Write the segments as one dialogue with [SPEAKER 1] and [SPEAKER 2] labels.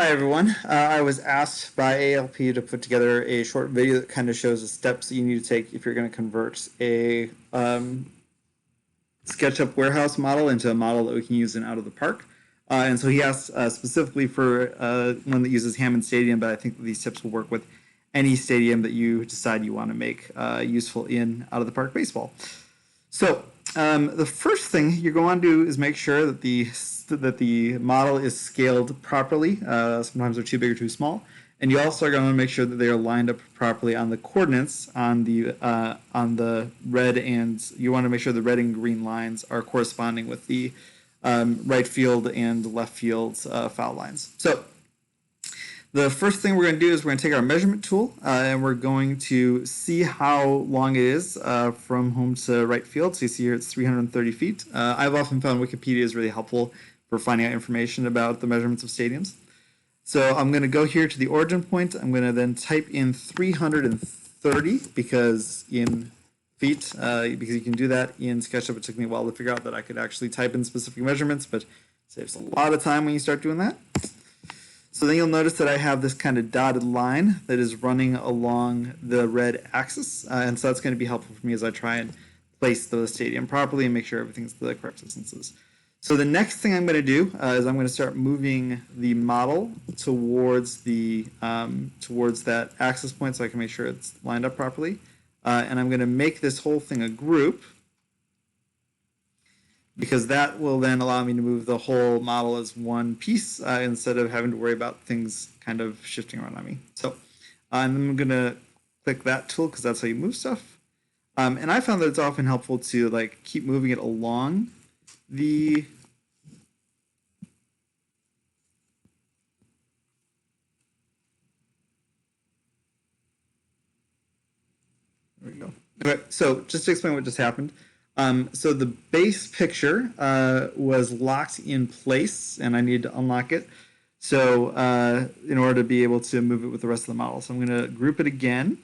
[SPEAKER 1] Hi everyone. I was asked by ALP to put together a short video that kind of shows the steps that you need to take if you're going to convert a SketchUp warehouse model into a model that we can use in Out of the Park. And so he asked specifically for one that uses Hammond Stadium, but I think that these tips will work with any stadium that you decide you want to make useful in Out of the Park baseball. So the first thing you're going to do is make sure that the model is scaled properly. Sometimes they're too big or too small, and you also are going to make sure that they are lined up properly on the coordinates on the red, and you want to make sure the red and green lines are corresponding with the right field and left field foul lines. So the first thing we're going to do is we're going to take our measurement tool and we're going to see how long it is from home to right field. So you see here it's 330 feet. I've often found Wikipedia is really helpful for finding out information about the measurements of stadiums. So I'm going to go here to the origin point. I'm going to then type in 330 because in feet, because you can do that in SketchUp. It took me a while to figure out that I could actually type in specific measurements, but it saves a lot of time when you start doing that. So then you'll notice that I have this kind of dotted line that is running along the red axis. And so that's going to be helpful for me as I try and place the stadium properly and make sure everything's the correct distances. So the next thing I'm going to do is I'm going to start moving the model towards that axis point so I can make sure it's lined up properly. And I'm going to make this whole thing a group, because that will then allow me to move the whole model as one piece instead of having to worry about things kind of shifting around on me. So and then I'm going to click that tool because that's how you move stuff. And I found that it's often helpful to like keep moving it along the there we go. Okay, so just to explain what just happened. So the base picture was locked in place, and I need to unlock it. So in order to be able to move it with the rest of the model. So I'm going to group it again.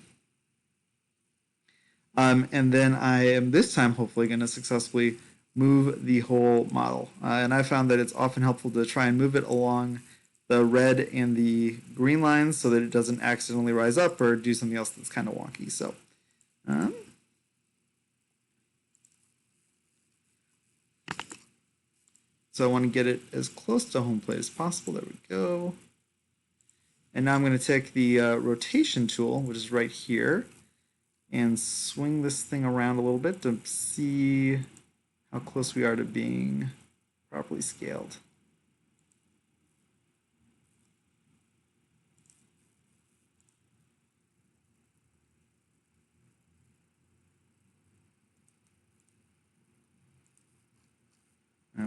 [SPEAKER 1] And then I am this time hopefully going to successfully move the whole model. And I found that it's often helpful to try and move it along the red and the green lines so that it doesn't accidentally rise up or do something else that's kind of wonky. So I want to get it as close to home plate as possible. There we go. And now I'm going to take the rotation tool, which is right here, and swing this thing around a little bit to see how close we are to being properly scaled.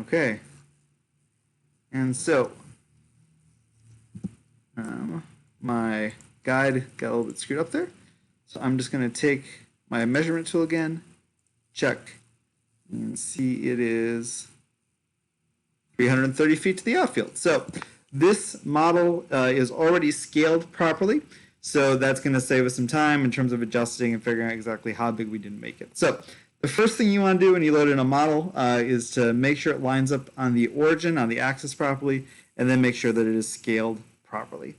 [SPEAKER 1] Okay. And so my guide got a little bit screwed up there. So I'm just going to take my measurement tool again, check, and see it is 330 feet to the outfield. So this model is already scaled properly. So that's going to save us some time in terms of adjusting and figuring out exactly how big we didn't make it. So the first thing you want to do when you load in a model is to make sure it lines up on the origin, on the axis properly, and then make sure that it is scaled properly.